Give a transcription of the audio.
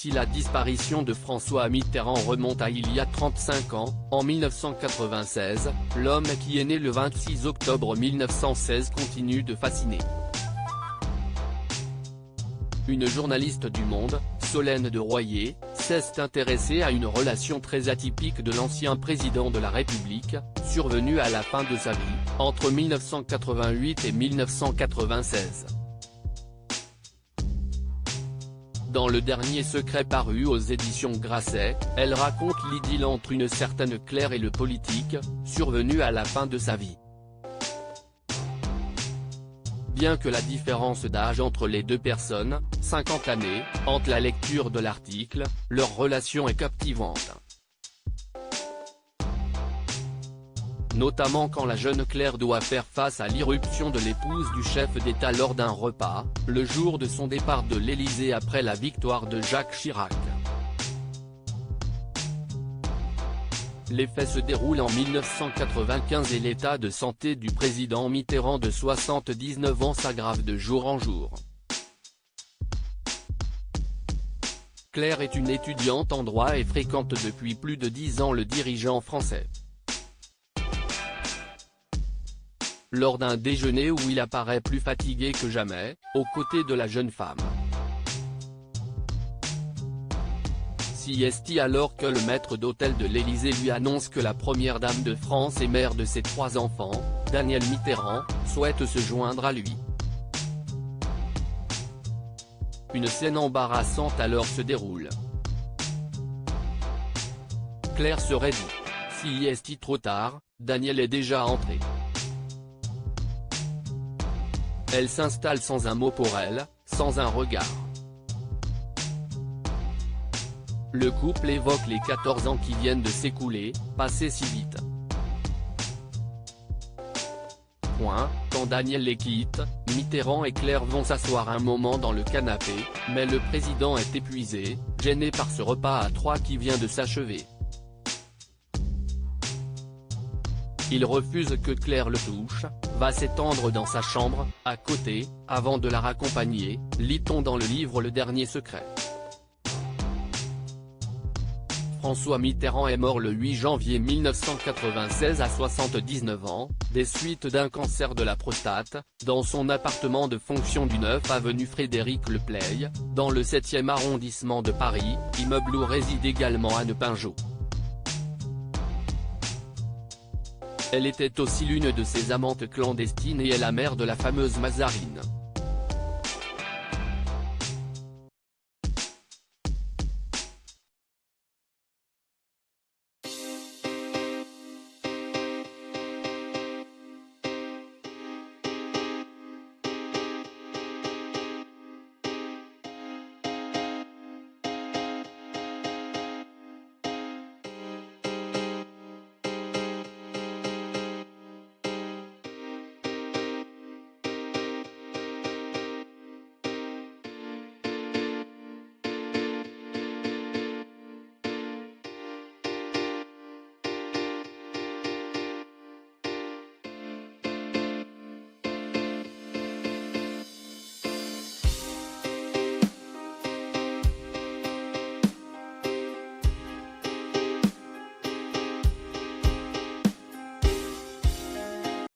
Si la disparition de François Mitterrand remonte à il y a 35 ans, en 1996, l'homme qui est né le 26 octobre 1916 continue de fasciner. Une journaliste du Monde, Solène de Royer, s'est intéressée à une relation très atypique de l'ancien président de la République, survenue à la fin de sa vie, entre 1988 et 1996. Dans le dernier secret paru aux éditions Grasset, elle raconte l'idylle entre une certaine Claire et le politique, survenue à la fin de sa vie. Bien que la différence d'âge entre les deux personnes, 50 années, hante la lecture de l'article, leur relation est captivante. Notamment quand la jeune Claire doit faire face à l'irruption de l'épouse du chef d'État lors d'un repas, le jour de son départ de l'Élysée après la victoire de Jacques Chirac. Les faits se déroulent en 1995 et l'état de santé du président Mitterrand de 79 ans s'aggrave de jour en jour. Claire est une étudiante en droit et fréquente depuis plus de 10 ans le dirigeant français. Lors d'un déjeuner où il apparaît plus fatigué que jamais, aux côtés de la jeune femme. Siesti alors que le maître d'hôtel de l'Élysée lui annonce que la première dame de France et mère de ses 3 enfants, Danielle Mitterrand, souhaite se joindre à lui. Une scène embarrassante alors se déroule. Claire serait dit. Siesti trop tard, Danielle est déjà entrée. Elle s'installe sans un mot pour elle, sans un regard. Le couple évoque les 14 ans qui viennent de s'écouler, passés si vite. Quand Danielle les quitte, Mitterrand et Claire vont s'asseoir un moment dans le canapé, mais le président est épuisé, gêné par ce repas à 3 qui vient de s'achever. Il refuse que Claire le touche, va s'étendre dans sa chambre, à côté, avant de la raccompagner, lit-on dans le livre Le Dernier Secret. François Mitterrand est mort le 8 janvier 1996 à 79 ans, des suites d'un cancer de la prostate, dans son appartement de fonction du 9 avenue Frédéric Leplay, dans le 7e arrondissement de Paris, immeuble où réside également Anne Pinjot. Elle était aussi l'une de ses amantes clandestines et est la mère de la fameuse Mazarine.